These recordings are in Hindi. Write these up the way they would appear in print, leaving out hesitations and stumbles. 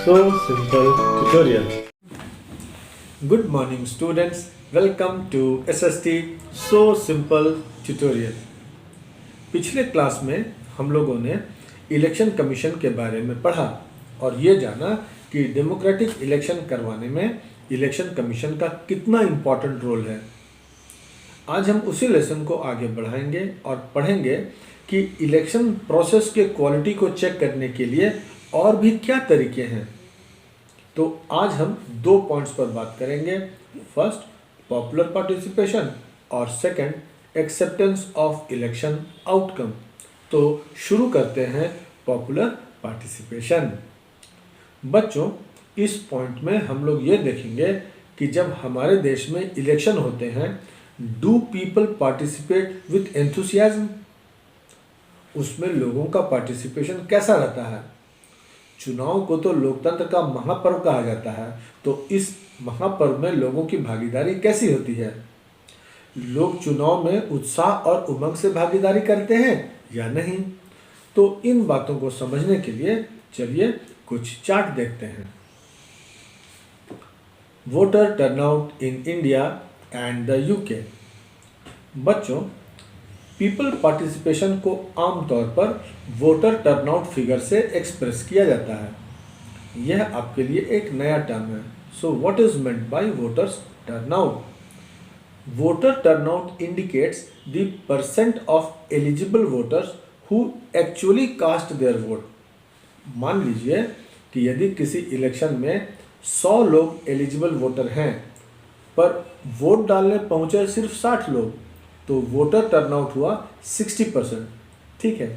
So Simple tutorial. Good morning students, welcome to SST So Simple tutorial. पिछले क्लास में हम लोगों ने इलेक्शन कमीशन के बारे में पढ़ा और ये जाना कि डेमोक्रेटिक इलेक्शन करवाने में इलेक्शन कमीशन का कितना इम्पोर्टेंट रोल है। आज हम उसी लेसन को आगे बढ़ाएंगे और पढ़ेंगे कि इलेक्शन प्रोसेस के क्वालिटी को चेक करने के लिए और भी क्या तरीके हैं। तो आज हम दो पॉइंट्स पर बात करेंगे। फर्स्ट, पॉपुलर पार्टिसिपेशन और second, acceptance of election outcome. तो शुरू करते हैं पॉपुलर पार्टिसिपेशन। बच्चों, इस पॉइंट में हम लोग ये देखेंगे कि जब हमारे देश में इलेक्शन होते हैं, do people participate with enthusiasm? उसमें लोगों का पार्टिसिपेशन कैसा रहता है? चुनाव को तो लोकतंत्र का महापर्व कहा जाता है, तो इस महापर्व में लोगों की भागीदारी कैसी होती है? लोग चुनाव में उत्साह और उमंग से भागीदारी करते हैं या नहीं? तो इन बातों को समझने के लिए चलिए कुछ चार्ट देखते हैं। Voter turnout in India and the UK. बच्चों, पीपल पार्टिसिपेशन को आमतौर पर वोटर टर्नआउट फिगर से एक्सप्रेस किया जाता है। यह आपके लिए एक नया टर्म है। So what is meant by voters turnout? Voter turnout indicates the percent of eligible voters who actually cast their vote. मान लीजिए कि यदि किसी इलेक्शन में 100 लोग एलिजिबल वोटर हैं, पर वोट डालने पहुंचे सिर्फ 60 लोग, तो वोटर टर्नआउट हुआ 60%। ठीक है,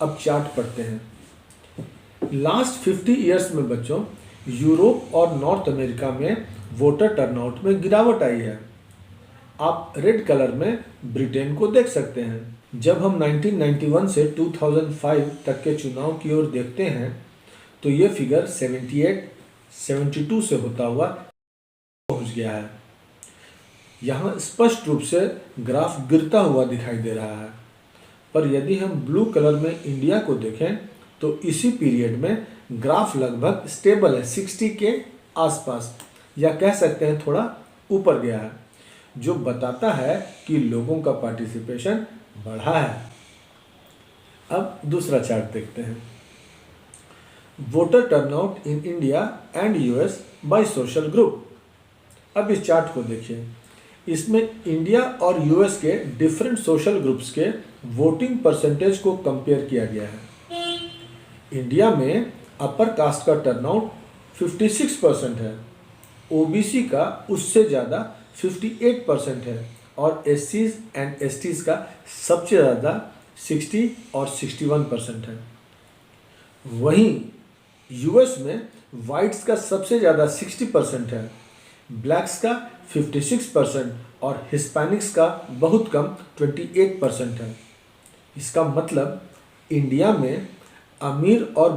अब चार्ट पढ़ते हैं। लास्ट 50 ईयर्स में बच्चों, यूरोप और नॉर्थ अमेरिका में वोटर टर्नआउट में गिरावट आई है। आप रेड कलर में ब्रिटेन को देख सकते हैं। जब हम 1991 से 2005 तक के चुनाव की ओर देखते हैं, तो ये फिगर 72 से होता हुआ पहुंच गया है। यहाँ स्पष्ट रूप से ग्राफ गिरता हुआ दिखाई दे रहा है। पर यदि हम ब्लू कलर में इंडिया को देखें, तो इसी पीरियड में ग्राफ लगभग स्टेबल है, 60 के आसपास, या कह सकते हैं थोड़ा ऊपर गया है, जो बताता है कि लोगों का पार्टिसिपेशन बढ़ा है। अब दूसरा चार्ट देखते हैं। Voter turnout in India and US by social group. अब इस चार्ट को देखिए। इसमें इंडिया और यूएस के डिफरेंट सोशल ग्रुप्स के वोटिंग परसेंटेज को कंपेयर किया गया है। इंडिया में अपर कास्ट का टर्नआउट 56% है, ओबीसी का उससे ज़्यादा 58% है, और एससीज एंड एसटीज का सबसे ज़्यादा 60 और 61% है। वहीं यूएस में वाइट्स का सबसे ज़्यादा 60% है, ब्लैक्स का 56% और हिस्पैनिक्स का बहुत कम 28% है। इसका मतलब इंडिया में अमीर और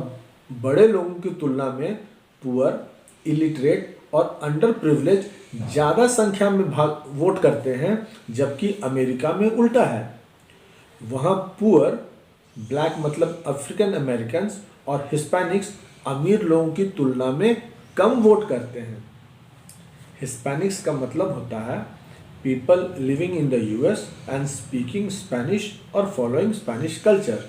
बड़े लोगों की तुलना में पुअर, इलिटरेट और अंडर प्रिविलेज ज़्यादा संख्या में वोट करते हैं, जबकि अमेरिका में उल्टा है। वहाँ पुअर, ब्लैक मतलब अफ्रीकन अमेरिकन, और हिस्पैनिक्स अमीर लोगों की तुलना में कम वोट करते हैं। हिस्पैनिक्स का मतलब होता है people living in the US and speaking Spanish और फॉलोइंग स्पेनिश कल्चर।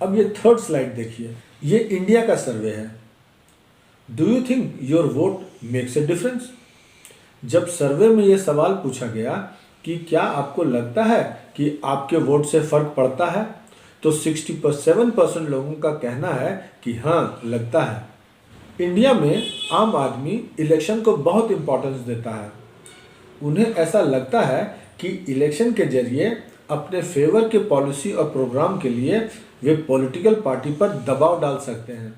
अब ये थर्ड स्लाइड देखिए। ये इंडिया का सर्वे है। Do you think your vote makes a difference? जब सर्वे में ये सवाल पूछा गया कि क्या आपको लगता है कि आपके वोट से फर्क पड़ता है, तो 67% लोगों का कहना है कि हाँ, लगता है। इंडिया में आम आदमी इलेक्शन को बहुत इम्पोर्टेंस देता है। उन्हें ऐसा लगता है कि इलेक्शन के जरिए अपने फेवर के पॉलिसी और प्रोग्राम के लिए वे पॉलिटिकल पार्टी पर दबाव डाल सकते हैं,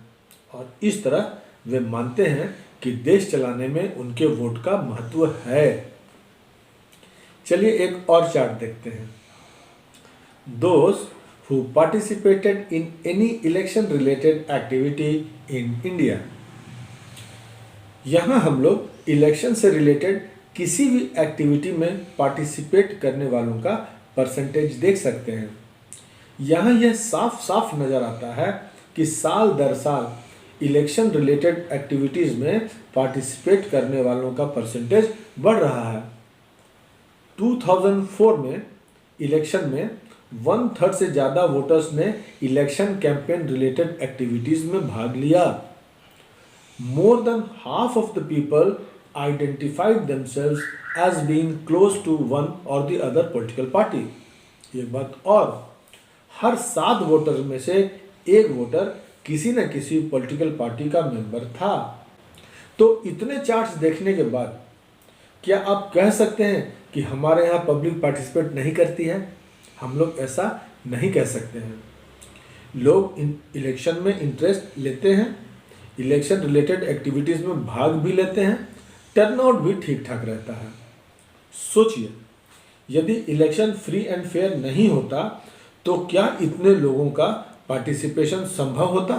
और इस तरह वे मानते हैं कि देश चलाने में उनके वोट का महत्व है। चलिए एक और चार्ट देखते हैं। Those who participated in any election related activity in India। यहाँ हम लोग इलेक्शन से रिलेटेड किसी भी एक्टिविटी में पार्टिसिपेट करने वालों का परसेंटेज देख सकते हैं। यहाँ यह साफ साफ नज़र आता है कि साल दर साल इलेक्शन रिलेटेड एक्टिविटीज़ में पार्टिसिपेट करने वालों का परसेंटेज बढ़ रहा है। 2004 में इलेक्शन में 1/3 से ज़्यादा वोटर्स ने इलेक्शन कैंपेन रिलेटेड एक्टिविटीज़ में भाग लिया। More than half of the people identified themselves as being close to one or the other political party. एक बात और, हर 7 वोटर में से एक वोटर किसी न किसी पॉलिटिकल पार्टी का मेंबर था। तो इतने चार्ट्स देखने के बाद क्या आप कह सकते हैं कि हमारे यहाँ पब्लिक पार्टिसिपेट नहीं करती है? हम लोग ऐसा नहीं कह सकते हैं। लोग इलेक्शन में इंटरेस्ट लेते हैं, इलेक्शन रिलेटेड एक्टिविटीज़ में भाग भी लेते हैं, टर्नआउट भी ठीक ठाक रहता है। सोचिए, यदि इलेक्शन फ्री एंड फेयर नहीं होता तो क्या इतने लोगों का पार्टिसिपेशन संभव होता?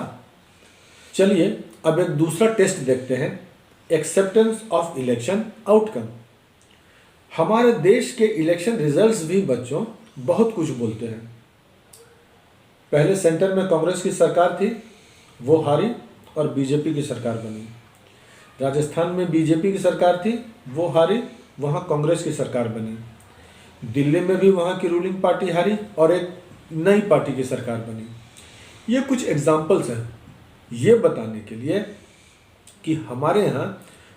चलिए अब एक दूसरा टेस्ट देखते हैं, एक्सेप्टेंस ऑफ इलेक्शन आउटकम। हमारे देश के इलेक्शन रिजल्ट्स भी बच्चों बहुत कुछ बोलते हैं। पहले सेंटर में कांग्रेस की सरकार थी, वो हारी और बीजेपी की सरकार बनी। राजस्थान में बीजेपी की सरकार थी, वो हारी, वहाँ कांग्रेस की सरकार बनी। दिल्ली में भी वहाँ की रूलिंग पार्टी हारी और एक नई पार्टी की सरकार बनी। ये कुछ एग्जाम्पल्स हैं ये बताने के लिए कि हमारे यहाँ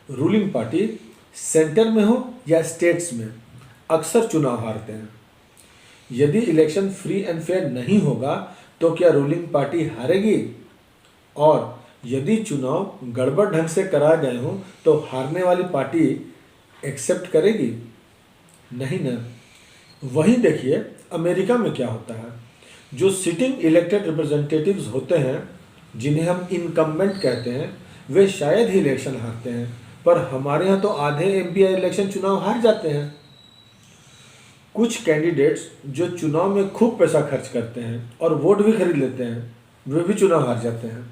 रूलिंग पार्टी सेंटर में हो या स्टेट्स में अक्सर चुनाव हारते हैं। यदि इलेक्शन फ्री एंड फेयर नहीं होगा तो क्या रूलिंग पार्टी हारेगी? और यदि चुनाव गड़बड़ ढंग से कराए गए हों तो हारने वाली पार्टी एक्सेप्ट करेगी? नहीं ना। वहीं देखिए अमेरिका में क्या होता है। जो सिटिंग इलेक्टेड रिप्रेजेंटेटिव्स होते हैं, जिन्हें हम इनकम्बेंट कहते हैं, वे शायद ही इलेक्शन हारते हैं, पर हमारे यहाँ तो आधे एमपी इलेक्शन चुनाव हार जाते हैं। कुछ कैंडिडेट्स जो चुनाव में खूब पैसा खर्च करते हैं और वोट भी खरीद लेते हैं, वे भी चुनाव हार जाते हैं।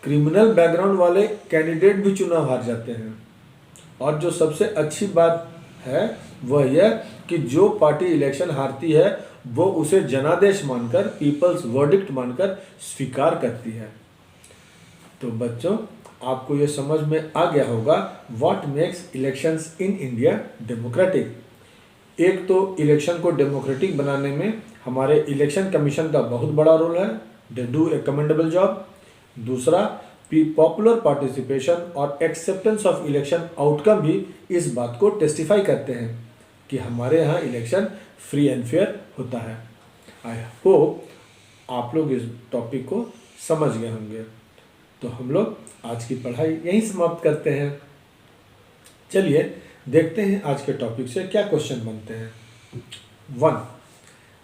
क्रिमिनल बैकग्राउंड वाले कैंडिडेट भी चुनाव हार जाते हैं। और जो सबसे अच्छी बात है वह यह कि जो पार्टी इलेक्शन हारती है वो उसे जनादेश मानकर, पीपल्स वर्डिक्ट मानकर स्वीकार करती है। तो बच्चों, आपको ये समझ में आ गया होगा what makes elections in India democratic. एक तो इलेक्शन को डेमोक्रेटिक बनाने में हमारे इलेक्शन कमीशन का बहुत बड़ा रोल है, they do a commendable job. दूसरा, पॉपुलर पार्टिसिपेशन और एक्सेप्टेंस ऑफ इलेक्शन आउटकम भी इस बात को टेस्टिफाई करते हैं कि हमारे यहाँ इलेक्शन फ्री एंड फेयर होता है। आई होप आप लोग इस टॉपिक को समझ गए होंगे। तो हम लोग आज की पढ़ाई यहीं समाप्त करते हैं। चलिए देखते हैं आज के टॉपिक से क्या क्वेश्चन बनते हैं। 1.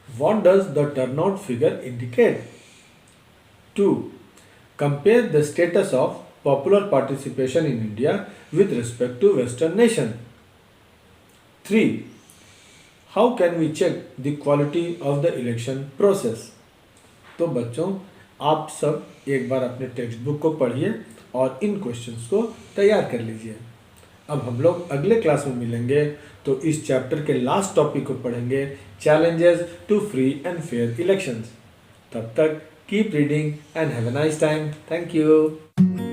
What does the turnout figure indicate? 2. Compare the status of popular participation in India with respect to Western nation. 3. How can we check the quality of the election process? तो बच्चों, आप सब एक बार अपने टेक्स्ट बुक को पढ़िए और इन क्वेश्चंस को तैयार कर लीजिए। अब हम लोग अगले क्लास में मिलेंगे तो इस चैप्टर के लास्ट टॉपिक को पढ़ेंगे, challenges to free and fair elections. तब तक keep reading and have a nice time. Thank you.